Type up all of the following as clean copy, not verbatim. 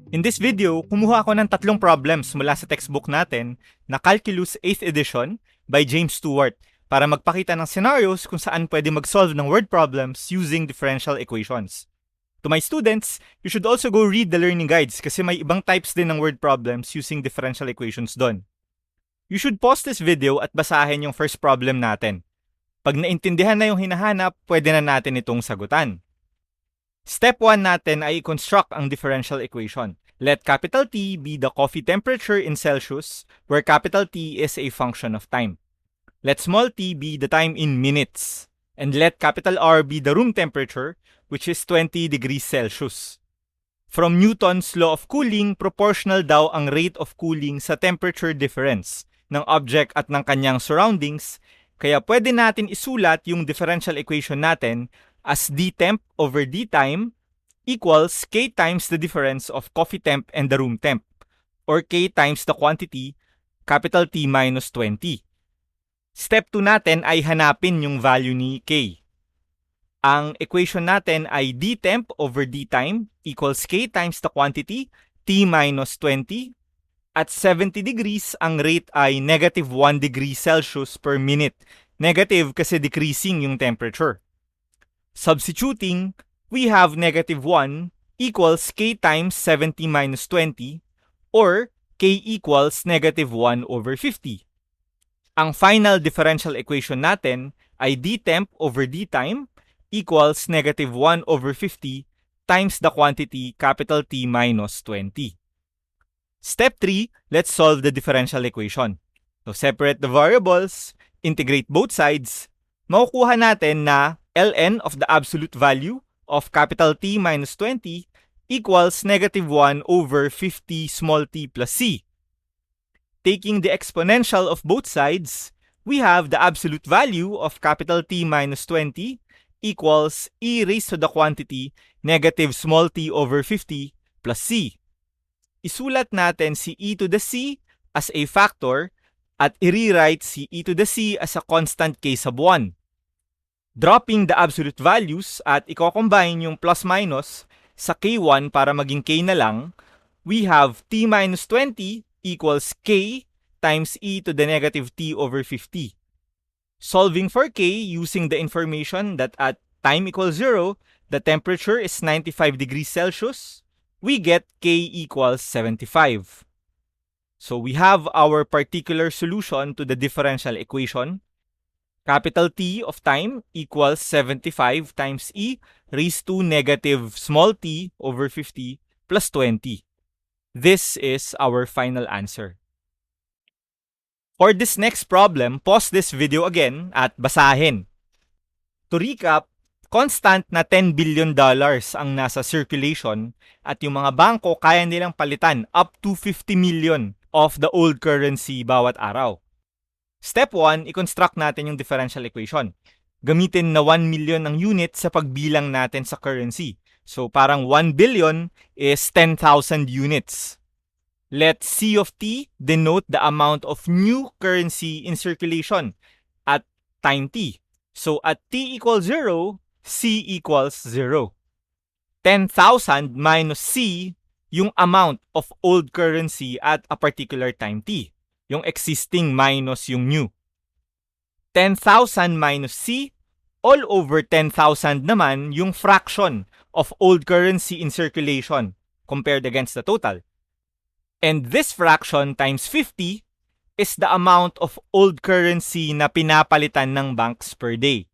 In this video, kumuha ako ng tatlong problems mula sa textbook natin na Calculus 8th edition by James Stewart para magpakita ng scenarios kung saan pwede mag-solve ng word problems using differential equations. To my students, you should also go read the learning guides kasi may ibang types din ng word problems using differential equations doon. You should pause this video at basahin yung first problem natin. Pag naintindihan na yung hinahanap, pwede na natin itong sagutan. Step 1 natin ay i-construct ang differential equation. Let capital T be the coffee temperature in Celsius, where capital T is a function of time. Let small t be the time in minutes. And let capital R be the room temperature, which is 20 degrees Celsius. From Newton's law of cooling, proportional daw ang rate of cooling sa temperature difference ng object at ng kanyang surroundings, kaya pwede natin isulat yung differential equation natin as dtemp over dtime equals k times the difference of coffee temp and the room temp, or k times the quantity, capital T minus 20. Step 2 natin ay hanapin yung value ni k. Ang equation natin ay dtemp over dtime equals k times the quantity, T minus 20. At 70 degrees, ang rate ay negative 1 degree Celsius per minute. Negative kasi decreasing yung temperature. Substituting, we have negative 1 equals k times 70 minus 20, or k equals negative 1 over 50. Ang final differential equation natin ay dtemp over dtime equals negative 1 over 50 times the quantity capital T minus 20. Step 3, let's solve the differential equation. So separate the variables, integrate both sides, makukuha natin na ln of the absolute value of capital T minus 20 equals negative 1 over 50 small t plus c. Taking the exponential of both sides, we have the absolute value of capital T minus 20 equals e raised to the quantity negative small t over 50 plus c. Isulat natin si e to the c as a factor at i-rewrite si e to the c as a constant k sub 1. Dropping the absolute values at i-combine yung plus minus sa k1 para maging k na lang, we have t minus 20 equals k times e to the negative t over 50. Solving for k using the information that at time equals 0, the temperature is 95 degrees Celsius, we get k equals 75. So we have our particular solution to the differential equation. Capital T of time equals 75 times e raised to negative small t over 50 plus 20. This is our final answer. For this next problem, pause this video again at basahin. To recap, constant na $10 billion ang nasa circulation at yung mga bangko kaya nilang palitan up to 50 million of the old currency bawat araw. Step 1, i-construct natin yung differential equation. Gamitin na 1 million ang unit sa pagbilang natin sa currency. So parang 1 billion is 10,000 units. Let C of t denote the amount of new currency in circulation at time t. So at t equals 0, C equals 0. 10,000 minus C, yung amount of old currency at a particular time t. Yung existing minus yung new. 10,000 minus C, all over 10,000 naman yung fraction of old currency in circulation compared against the total. And this fraction times 50 is the amount of old currency na pinapalitan ng banks per day.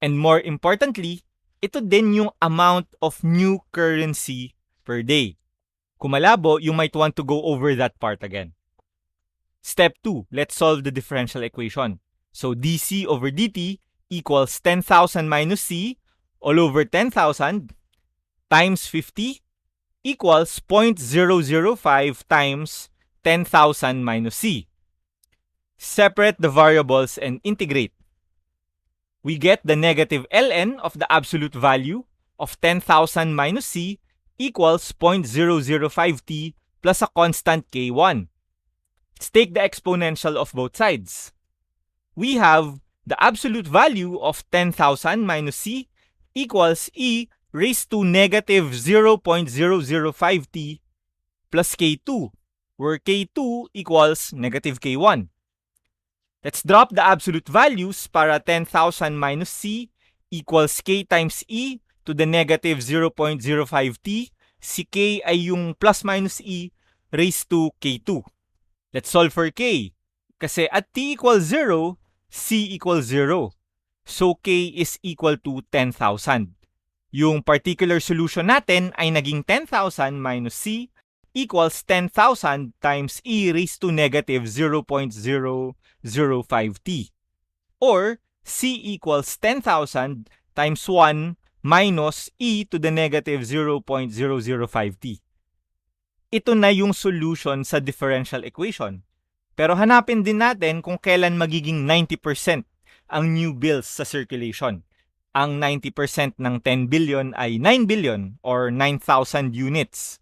And more importantly, ito din yung amount of new currency per day. Kung malabo, you might want to go over that part again. Step 2, let's solve the differential equation. So dc over dt equals 10,000 minus c all over 10,000 times 50 equals 0.005 times 10,000 minus c. Separate the variables and integrate. We get the negative ln of the absolute value of 10,000 minus c equals 0.005t plus a constant k1. Let's take the exponential of both sides. We have the absolute value of 10,000 minus c equals e raised to negative 0.005t plus K2, where K2 equals negative K1. Let's drop the absolute values para 10,000 minus C equals K times E to the negative 0.05T. Si K ay yung plus minus E raised to K2. Let's solve for K. Kasi at T equals 0, C equals 0. So K is equal to 10,000. Yung particular solution natin ay naging 10,000 minus C equals 10,000 times E raised to negative 0.005T. Or C equals 10,000 times 1 minus E to the negative 0.005T. Ito na yung solution sa differential equation. Pero hanapin din natin kung kailan magiging 90% ang new bills sa circulation. Ang 90% ng 10 billion ay 9 billion or 9,000 units.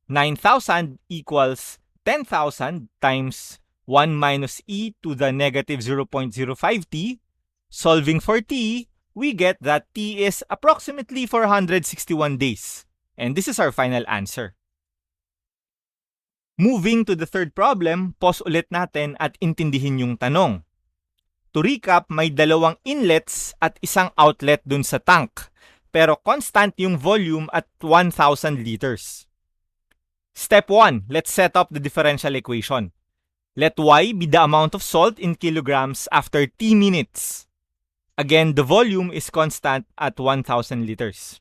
9,000 equals 10,000 times 1 minus E to the negative 0.05T. Solving for T, we get that T is approximately 461 days. And this is our final answer. Moving to the third problem, pause ulit natin at intindihin yung tanong. To recap, may dalawang inlets at isang outlet dun sa tank, pero constant yung volume at 1,000 liters. Step 1, let's set up the differential equation. Let Y be the amount of salt in kilograms after T minutes. Again, the volume is constant at 1,000 liters.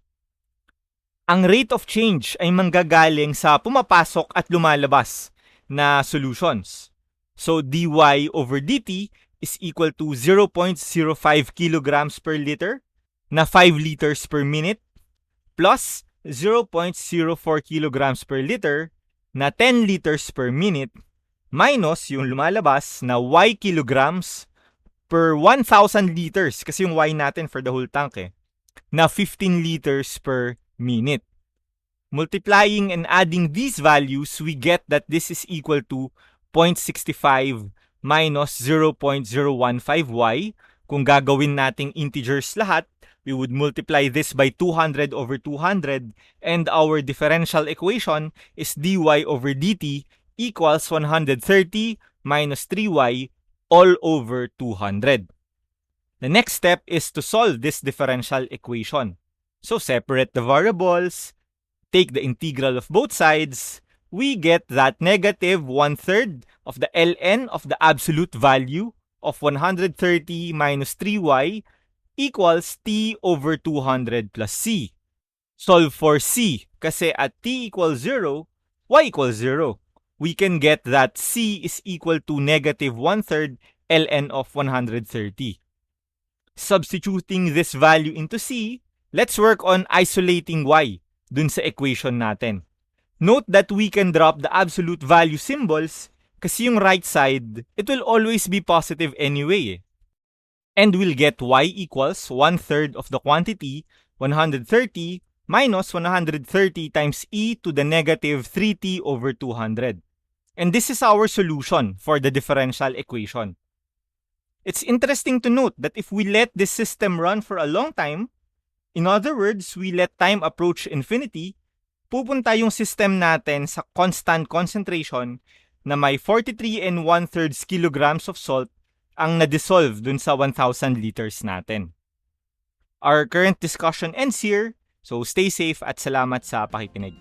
Ang rate of change ay manggagaling sa pumapasok at lumalabas na solutions. So dy over dt is equal to 0.05 kilograms per liter na 5 liters per minute plus 0.04 kilograms per liter na 10 liters per minute minus yung lumalabas na y kilograms per 1,000 liters kasi yung y natin for the whole tank na 15 liters per minute. Multiplying and adding these values, we get that this is equal to 0.65 minus 0.015y. Kung gagawin nating integers lahat, we would multiply this by 200 over 200 and our differential equation is dy over dt equals 130 minus 3y all over 200. The next step is to solve this differential equation. So separate the variables, take the integral of both sides, we get that negative 1/3 of the ln of the absolute value of 130 minus 3y equals t over 200 plus c. Solve for c kasi at t equals 0, y equals 0. We can get that c is equal to negative 1/3 ln of 130. Substituting this value into c, let's work on isolating y dun sa equation natin. Note that we can drop the absolute value symbols kasi yung right side, it will always be positive anyway. And we'll get y equals 1/3 of the quantity, 130, minus 130 times e to the negative 3t over 200. And this is our solution for the differential equation. It's interesting to note that if we let this system run for a long time, in other words, we let time approach infinity, pupunta yung system natin sa constant concentration na may 43 1/3 kilograms of salt ang na-dissolve dun sa 1,000 liters natin. Our current discussion ends here, so stay safe at salamat sa pakikinig.